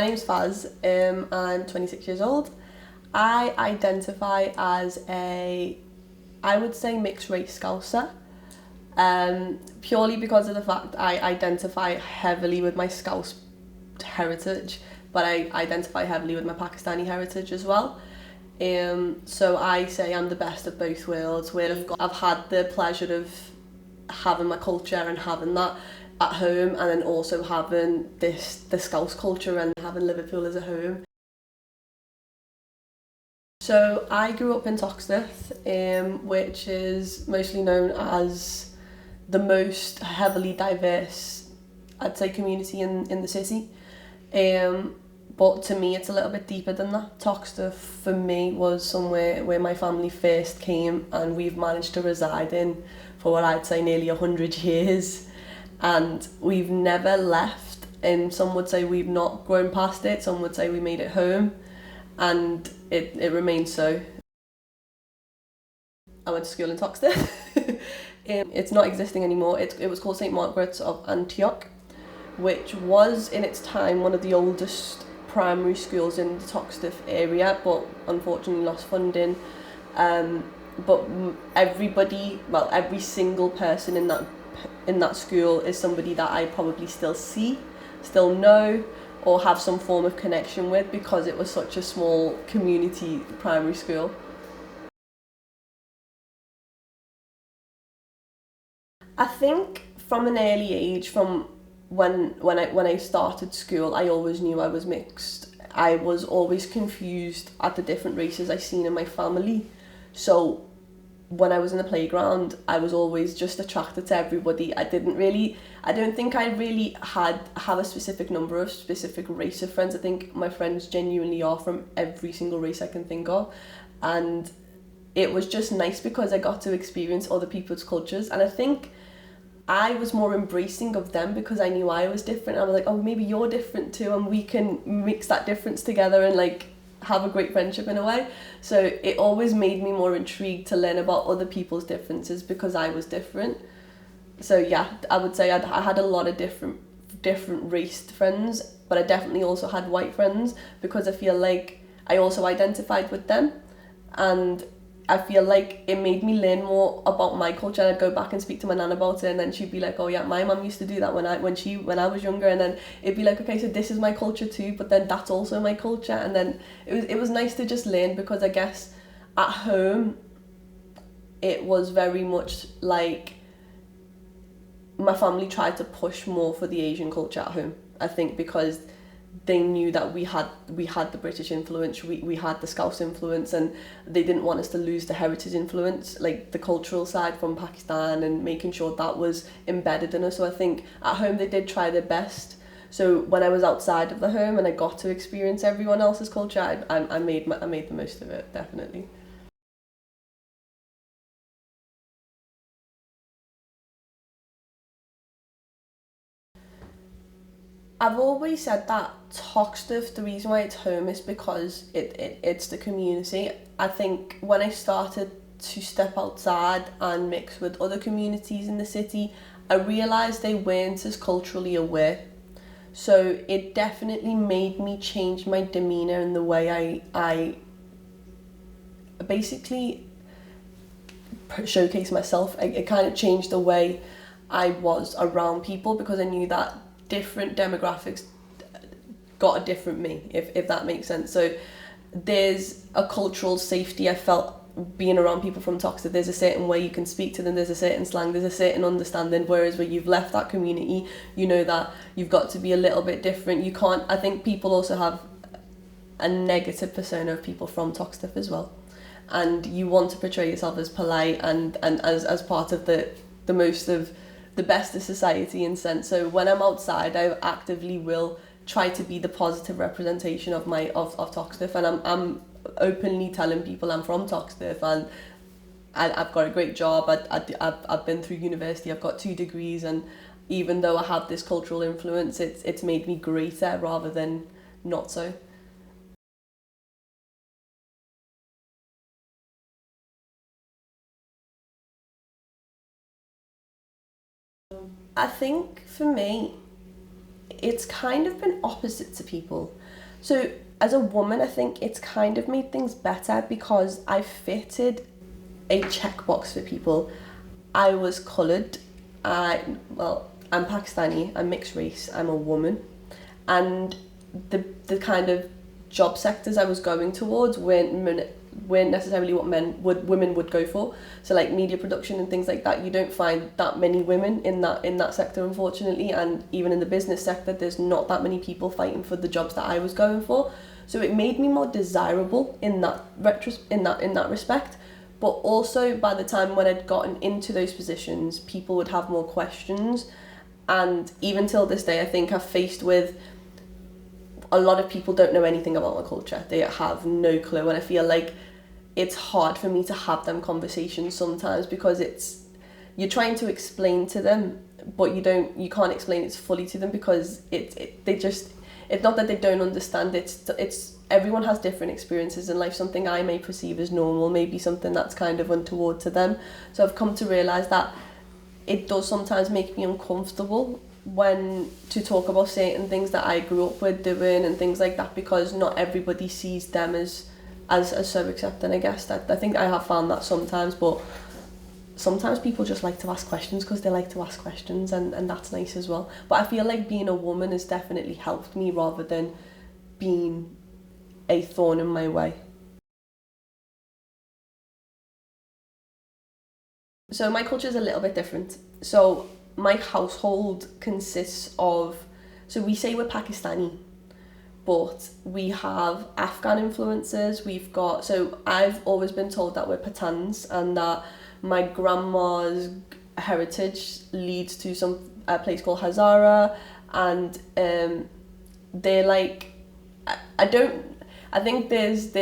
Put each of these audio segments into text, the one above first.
name's Faz. I'm 26 years old. I identify as I would say mixed race Scouser. Purely because of the fact I identify heavily with my Scouse heritage, but I identify heavily with my Pakistani heritage as well. So I say I'm the best of both worlds, where I've had the pleasure of having my culture and having that at home, and then also having the Scouse culture and having Liverpool as a home. So I grew up in Toxteth, which is mostly known as the most heavily diverse, I'd say, community in the city. But to me, it's a little bit deeper than that. Toxteth, for me, was somewhere where my family first came, and we've managed to reside in for what I'd say nearly 100 years. And we've never left. And some would say we've not grown past it. Some would say we made it home. And it remains so. I went to school in Toxteth. It's not existing anymore. It was called St Margaret's of Antioch, which was in its time one of the oldest primary schools in the Toxteth area, but unfortunately lost funding. But every single person in that school is somebody that I probably still know, or have some form of connection with, because it was such a small community primary school. I think from an early age, from when I started school, I always knew I was mixed. I was always confused at the different races I seen in my family. So when I was in the playground, I was always just attracted to everybody. I don't think I really have a specific number of specific race of friends. I think my friends genuinely are from every single race I can think of. And it was just nice because I got to experience other people's cultures. And I think I was more embracing of them because I knew I was different. I was like, oh, maybe you're different too, and we can mix that difference together and like have a great friendship in a way. So it always made me more intrigued to learn about other people's differences because I was different. So yeah, I would say I had a lot of different raced friends, but I definitely also had white friends because I feel like I also identified with them, and I feel like it made me learn more about my culture. And I'd go back and speak to my nan about it, and then she'd be like, oh yeah, my mum used to do that when I was younger. And then it'd be like, okay, so this is my culture too, but then that's also my culture. And then it was nice to just learn, because I guess at home it was very much like my family tried to push more for the Asian culture at home. I think because they knew that we had the British influence, we had the Scouse influence, and they didn't want us to lose the heritage influence, like the cultural side from Pakistan, and making sure that was embedded in us. So I think at home they did try their best. So when I was outside of the home and I got to experience everyone else's culture, I made the most of it, definitely. I've always said that Toxteth, the reason why it's home is because it's the community. I think when I started to step outside and mix with other communities in the city, I realised they weren't as culturally aware. So it definitely made me change my demeanour and the way I basically showcase myself. It kind of changed the way I was around people, because I knew that different demographics got a different me, if that makes sense. So there's a cultural safety I felt being around people from Toxteth. There's a certain way you can speak to them, there's a certain slang, there's a certain understanding, whereas where you've left that community, you know that you've got to be a little bit different. You can't, I think people also have a negative persona of people from Toxteth as well, and you want to portray yourself as polite and as part of the most of the best of society in sense. So when I'm outside, I actively will try to be the positive representation of Toxteth, and I'm openly telling people I'm from Toxteth, and I've got a great job. I've been through university. I've got 2 degrees, and even though I have this cultural influence, it's made me greater rather than not so. I think for me, it's kind of been opposite to people. So as a woman, I think it's kind of made things better because I fitted a checkbox for people. I was coloured. I'm Pakistani. I'm mixed race. I'm a woman, and the kind of job sectors I was going towards weren't necessarily what women would go for. So like media production and things like that, you don't find that many women in that sector, unfortunately. And even in the business sector, there's not that many people fighting for the jobs that I was going for. So it made me more desirable in that respect. But also, by the time when I'd gotten into those positions, people would have more questions. And even till this day, I think I've faced with a lot of people don't know anything about my culture. They have no clue. And I feel like it's hard for me to have them conversations sometimes because you're trying to explain to them, but you can't explain it fully to them because it's not that they don't understand. It's everyone has different experiences in life. Something I may perceive as normal may be something that's kind of untoward to them. So I've come to realise that it does sometimes make me uncomfortable when to talk about certain things that I grew up with doing and things like that, because not everybody sees them as so accepting. I guess that I think I have found that sometimes, but sometimes people just like to ask questions because they like to ask questions, and that's nice as well. But I feel like being a woman has definitely helped me rather than being a thorn in my way. So my culture is a little bit different. So my household consists of, so we say we're Pakistani, but we have Afghan influences. So I've always been told that we're Pathans and that my grandma's heritage leads to a place called Hazara, and they're like, I think there's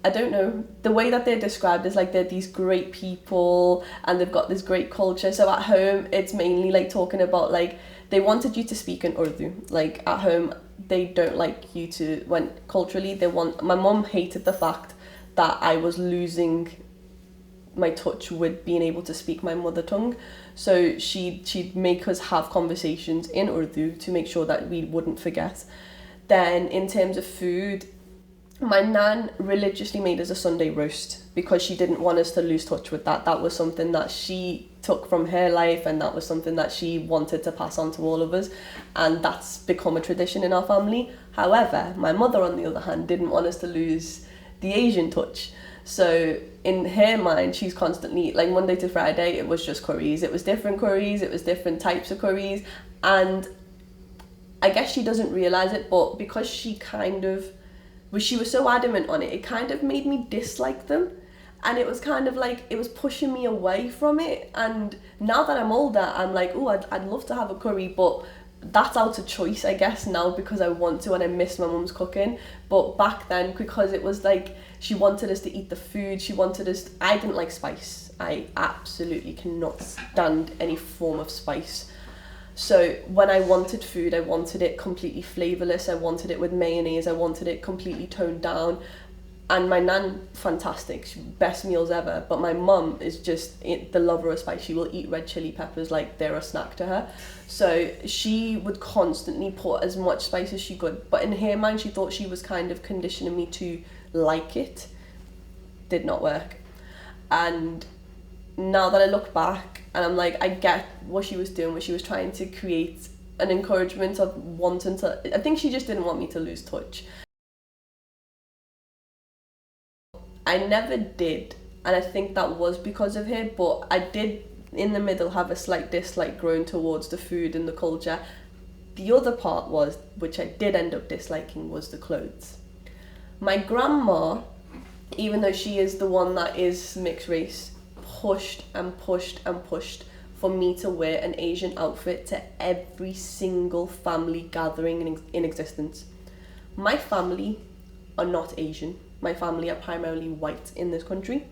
I don't know, the way that they're described is like they're these great people and they've got this great culture. So at home, it's mainly like talking about like, they wanted you to speak in Urdu. Like at home, they don't like you to, my mum hated the fact that I was losing my touch with being able to speak my mother tongue. So she'd make us have conversations in Urdu to make sure that we wouldn't forget. Then in terms of food, my nan religiously made us a Sunday roast because she didn't want us to lose touch with that. That was something that she took from her life, and that was something that she wanted to pass on to all of us, and that's become a tradition in our family. However, my mother, on the other hand, didn't want us to lose the Asian touch. So in her mind, she's constantly, like Monday to Friday, it was just curries. It was different curries, it was different types of curries, and I guess she doesn't realise it, but because she was so adamant on it, it kind of made me dislike them. And it was kind of like, it was pushing me away from it. And now that I'm older, I'm like, oh, I'd love to have a curry, but that's out of choice, I guess, now because I want to and I miss my mum's cooking. But back then, because it was like, she wanted us to eat the food, I didn't like spice. I absolutely cannot stand any form of spice. So when I wanted food, I wanted it completely flavourless, I wanted it with mayonnaise, I wanted it completely toned down. And my nan, fantastic, best meals ever, but my mum is just the lover of spice. She will eat red chili peppers like they're a snack to her. So she would constantly put as much spice as she could, but in her mind she thought she was kind of conditioning me to like it. Did not work. And now that I look back and I'm like, I get what she was doing, where she was trying to create an encouragement of wanting to, I think she just didn't want me to lose touch. I never did, and I think that was because of her, but I did in the middle have a slight dislike growing towards the food and the culture. The other part was, which I did end up disliking, was the clothes. My grandma, even though she is the one that is mixed race, pushed and pushed and pushed for me to wear an Asian outfit to every single family gathering in existence. My family are not Asian. My family are primarily white in this country.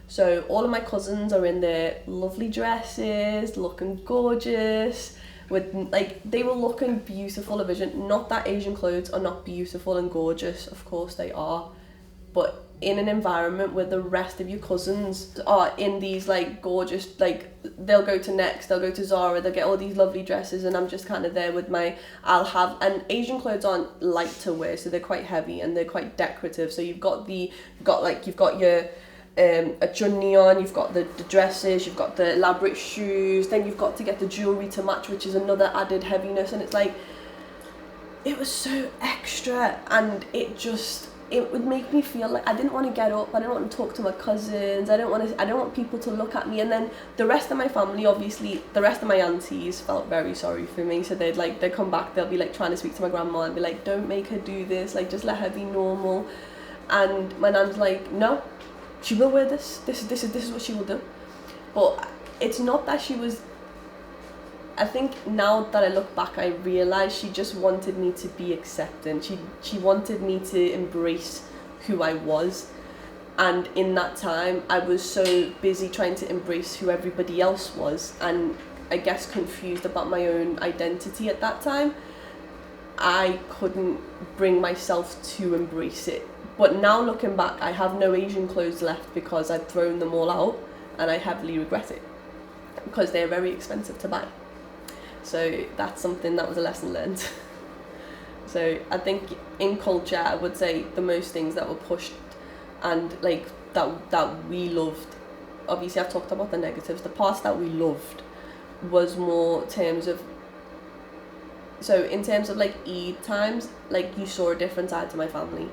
So all of my cousins are in their lovely dresses, looking gorgeous, they were looking beautiful of vision. Not that Asian clothes are not beautiful and gorgeous, of course they are, but in an environment where the rest of your cousins are in these like gorgeous, like they'll go to Next, they'll go to Zara, they'll get all these lovely dresses, and I'm just kind of there with my, and Asian clothes aren't light to wear, so they're quite heavy and they're quite decorative. So you've got your a chunni on, you've got the dresses, you've got the elaborate shoes, then you've got to get the jewellery to match, which is another added heaviness, and it's like, it was so extra, and it would make me feel like I didn't want to get up, I didn't want to talk to my cousins, I don't want people to look at me. And then the rest of my family, obviously, the rest of my aunties felt very sorry for me, so they'd come back, they'll be like trying to speak to my grandma and be like, don't make her do this, like just let her be normal. And my nan's like, no, she will wear this is what she will do. But it's not that she was, I think now that I look back, I realise she just wanted me to be accepting. She wanted me to embrace who I was. And in that time, I was so busy trying to embrace who everybody else was, and I guess confused about my own identity at that time. I couldn't bring myself to embrace it. But now looking back, I have no Asian clothes left because I've thrown them all out, and I heavily regret it because they're very expensive to buy. So that's something that was a lesson learned. So I think in culture, I would say the most things that were pushed and like that we loved, obviously I've talked about the negatives, the parts that we loved was more terms of, so in terms of like Eid times, like you saw a different side to my family.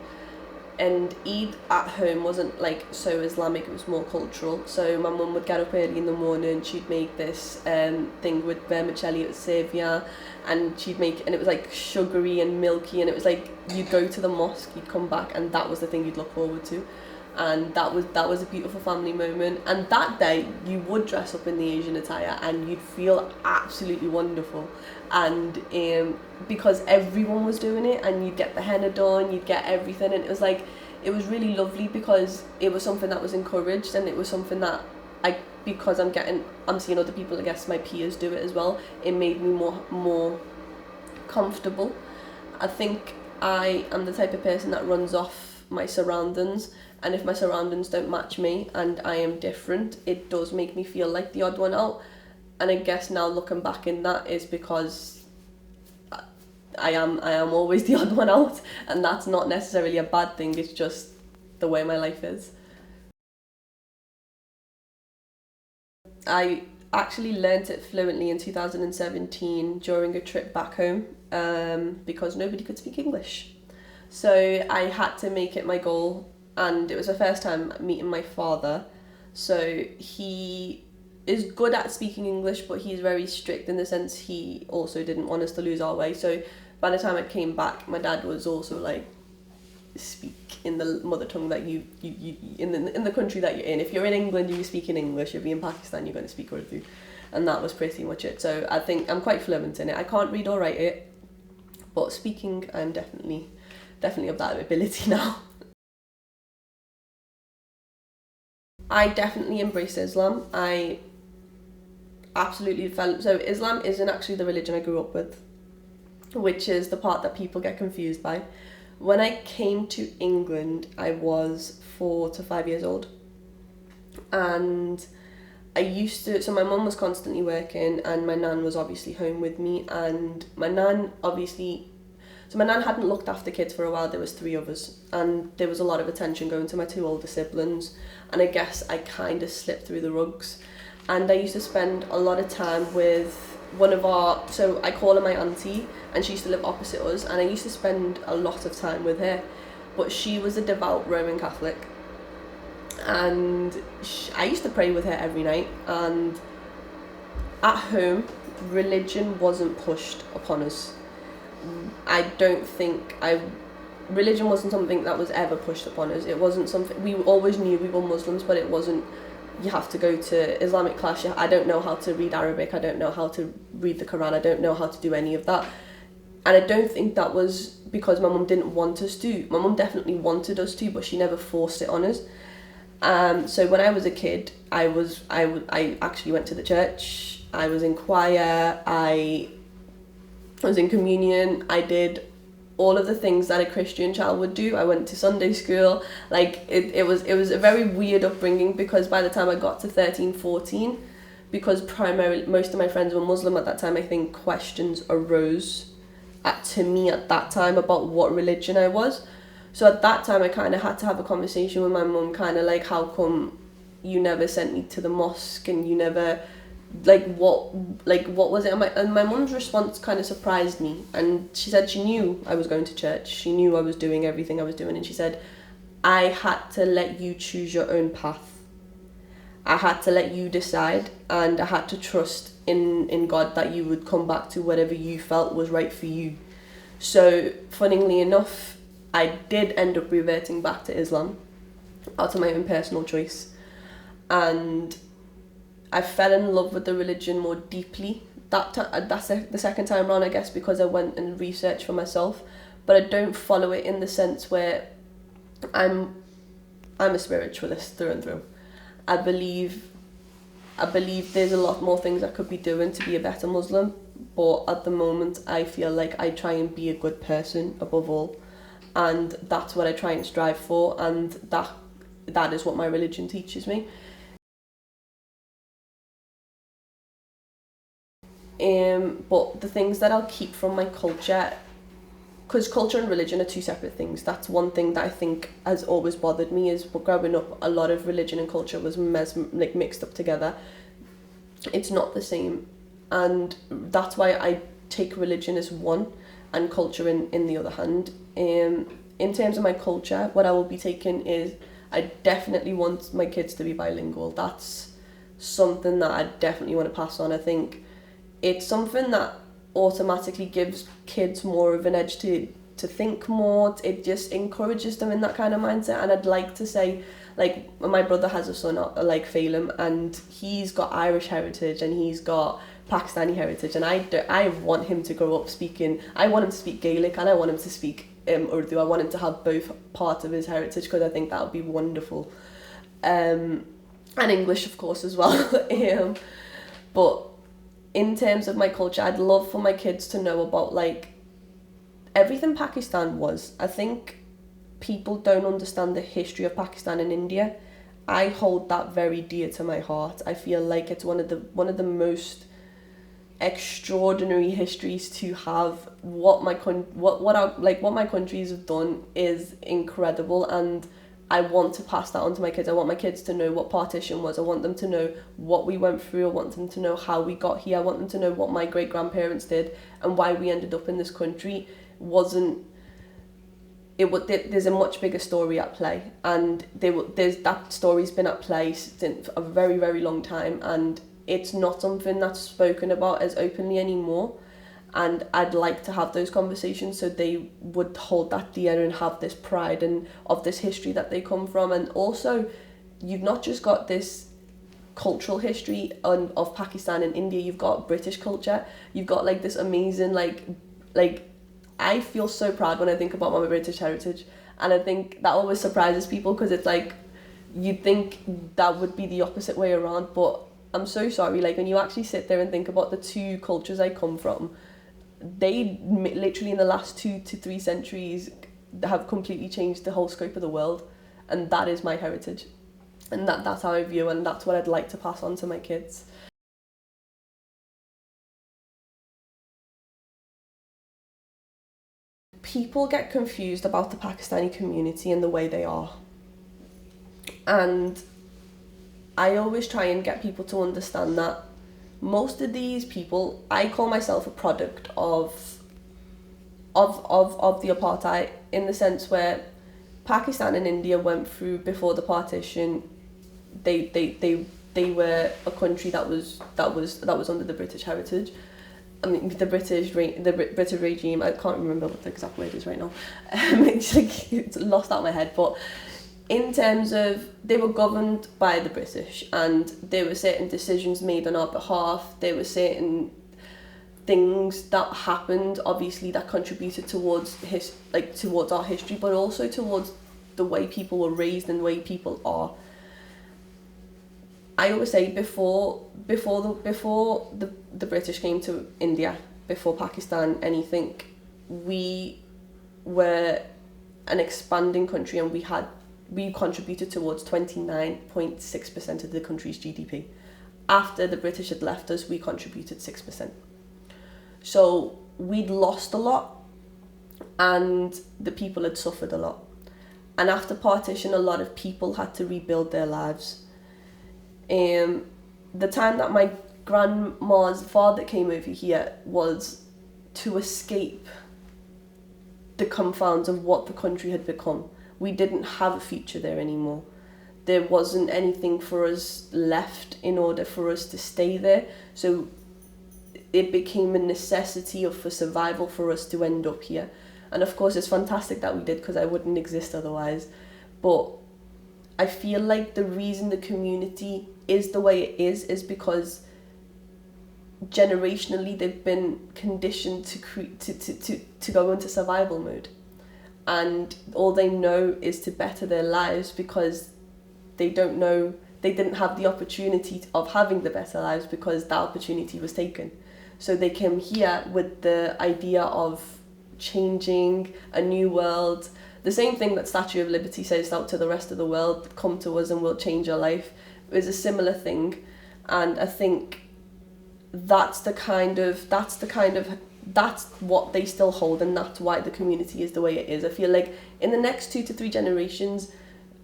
And Eid at home wasn't like so Islamic, it was more cultural. So my mum would get up early in the morning, she'd make this thing with vermicelli, it was savia, and it was like sugary and milky, and it was like you'd go to the mosque, you'd come back, and that was the thing you'd look forward to. And that was a beautiful family moment. And that day you would dress up in the Asian attire and you'd feel absolutely wonderful. And because everyone was doing it, and you'd get the henna done, you'd get everything, and it was really lovely because it was something that was encouraged, and it was something that because I'm seeing other people, I guess my peers do it as well, it made me more comfortable. I think I am the type of person that runs off my surroundings, and if my surroundings don't match me and I am different, it does make me feel like the odd one out. And I guess now looking back in that is because I am always the odd one out, and that's not necessarily a bad thing, it's just the way my life is. I actually learnt it fluently in 2017 during a trip back home because nobody could speak English. So I had to make it my goal, and it was the first time meeting my father. So he is good at speaking English, but he's very strict in the sense he also didn't want us to lose our way. So by the time I came back, my dad was also like, speak in the mother tongue that you in the country that you're in. If you're in England, you speak in English. If you're in Pakistan, you're going to speak Urdu. And that was pretty much it. So I think I'm quite fluent in it. I can't read or write it, but speaking, I'm definitely of that ability now. I definitely embrace Islam. I absolutely felt, so Islam isn't actually the religion I grew up with, which is the part that people get confused by. When I came to England, I was 4 to 5 years old, and so my mum was constantly working, and my nan was obviously home with me, and my nan hadn't looked after kids for a while. There was 3 of us, and there was a lot of attention going to my 2 older siblings, and I guess I kind of slipped through the rugs. And I used to spend a lot of time with so I call her my auntie, and she used to live opposite us, and I used to spend a lot of time with her. But she was a devout Roman Catholic, and I used to pray with her every night. And at home, religion wasn't pushed upon us. Religion wasn't something that was ever pushed upon us. It wasn't something, we always knew we were Muslims, but it wasn't, you have to go to Islamic class, I don't know how to read Arabic, I don't know how to read the Quran, I don't know how to do any of that. And I don't think that was because my mum didn't want us to. My mum definitely wanted us to, but she never forced it on us. So when I was a kid, I actually went to the church, I was in choir, I was in communion, I did all of the things that a Christian child would do. I went to Sunday school. Like it was a very weird upbringing, because by the time I got to 13, 14, because primarily most of my friends were Muslim at that time, I think questions arose to me at that time about what religion I was. So at that time I kind of had to have a conversation with my mum, kind of like, how come you never sent me to the mosque, and you never, what was it? And my mum's response kind of surprised me, and she said she knew I was going to church, she knew I was doing everything I was doing, and she said, I had to let you choose your own path. I had to let you decide, and I had to trust in God that you would come back to whatever you felt was right for you. So funnily enough, I did end up reverting back to Islam out of my own personal choice, and I fell in love with the religion more deeply that's the second time around, I guess, because I went and researched for myself. But I don't follow it in the sense where I'm a spiritualist through and through. I believe there's a lot more things I could be doing to be a better Muslim, but at the moment I feel like I try and be a good person above all, and that's what I try and strive for, and that is what my religion teaches me. But the things that I'll keep from my culture, because culture and religion are two separate things. That's one thing that I think has always bothered me, is growing up, a lot of religion and culture was mixed up together. It's not the same, and that's why I take religion as one and culture in the other hand. In terms of my culture, what I will be taking is, I definitely want my kids to be bilingual. That's something that I definitely want to pass on. I think it's something that automatically gives kids more of an edge to think more. It just encourages them in that kind of mindset. And I'd like to say, like, my brother has a son, like Phelim, and he's got Irish heritage and he's got Pakistani heritage, and I want him to grow up speaking, I want him to speak Gaelic and I want him to speak Urdu. I want him to have both parts of his heritage, because I think that would be wonderful. And English, of course, as well. But in terms of my culture, I'd love for my kids to know about, like, everything Pakistan was. I think people don't understand the history of Pakistan and India. I hold that very dear to my heart. I feel like it's one of the most extraordinary histories to have. What my countries have done is incredible, and I want to pass that on to my kids. I want my kids to know what partition was. I want them to know what we went through. I want them to know how we got here. I want them to know what my great-grandparents did and why we ended up in this country. There's a much bigger story at play, and that story's been at play since a very, very long time, and it's not something that's spoken about as openly anymore. And I'd like to have those conversations so they would hold that dear and have this pride and of this history that they come from. And also, you've not just got this cultural history of Pakistan and India, you've got British culture. You've got like this amazing like I feel so proud when I think about my British heritage, and I think that always surprises people, because it's like you'd think that would be the opposite way around, but I'm so sorry. Like, when you actually sit there and think about the two cultures I come from, they literally in the last 2 to 3 centuries have completely changed the whole scope of the world, and that is my heritage, and that's how I view, and that's what I'd like to pass on to my kids. People get confused about the Pakistani community and the way they are, and I always try and get people to understand that most of these people, I call myself a product of the apartheid, in the sense where Pakistan and India went through, before the partition, they were a country that was under the British heritage. I mean, the British regime, I can't remember what the exact word is right now. It's lost out of my head, but in terms of, they were governed by the British, and there were certain decisions made on our behalf. There were certain things that happened, obviously, that contributed towards our history, but also towards the way people were raised and the way people are. I always say, before the British came to India, before Pakistan, anything, we were an expanding country, and we contributed towards 29.6% of the country's GDP. After the British had left us, we contributed 6%. So we'd lost a lot, and the people had suffered a lot. And after partition, a lot of people had to rebuild their lives. The time that my grandma's father came over here was to escape the confounds of what the country had become. We didn't have a future there anymore. There wasn't anything for us left in order for us to stay there. So it became a necessity for survival for us to end up here. And of course, it's fantastic that we did, because I wouldn't exist otherwise. But I feel like the reason the community is the way it is because generationally they've been conditioned to go into survival mode, and all they know is to better their lives, because they didn't have the opportunity of having the better lives because that opportunity was taken. So they came here with the idea of changing a new world, the same thing that Statue of Liberty says out to the rest of the world, come to us and we'll change your life, is a similar thing. And I think that's what they still hold, and that's why the community is the way it is. I feel like in the next 2 to 3 generations,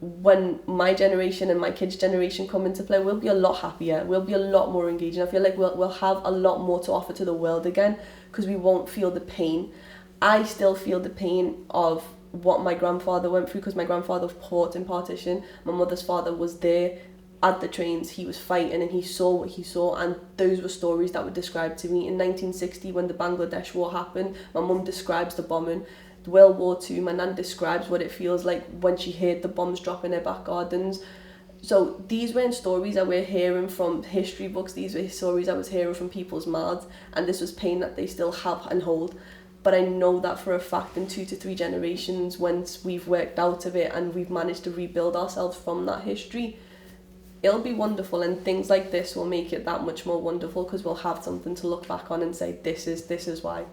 when my generation and my kids' generation come into play, we'll be a lot happier, we'll be a lot more engaging. I feel like we'll have a lot more to offer to the world again, because we won't feel the pain. I still feel the pain of what my grandfather went through, because my grandfather fought in partition. My mother's father was there at the trains, he was fighting, and he saw what he saw, and those were stories that were described to me. In 1960, when the Bangladesh war happened, my mum describes the bombing. World War II, my nan describes what it feels like when she heard the bombs drop in her back gardens. So these weren't stories that we're hearing from history books, these were stories I was hearing from people's mouths, and this was pain that they still have and hold. But I know that for a fact in 2 to 3 generations, once we've worked out of it and we've managed to rebuild ourselves from that history, it'll be wonderful, and things like this will make it that much more wonderful, because we'll have something to look back on and say, this is why.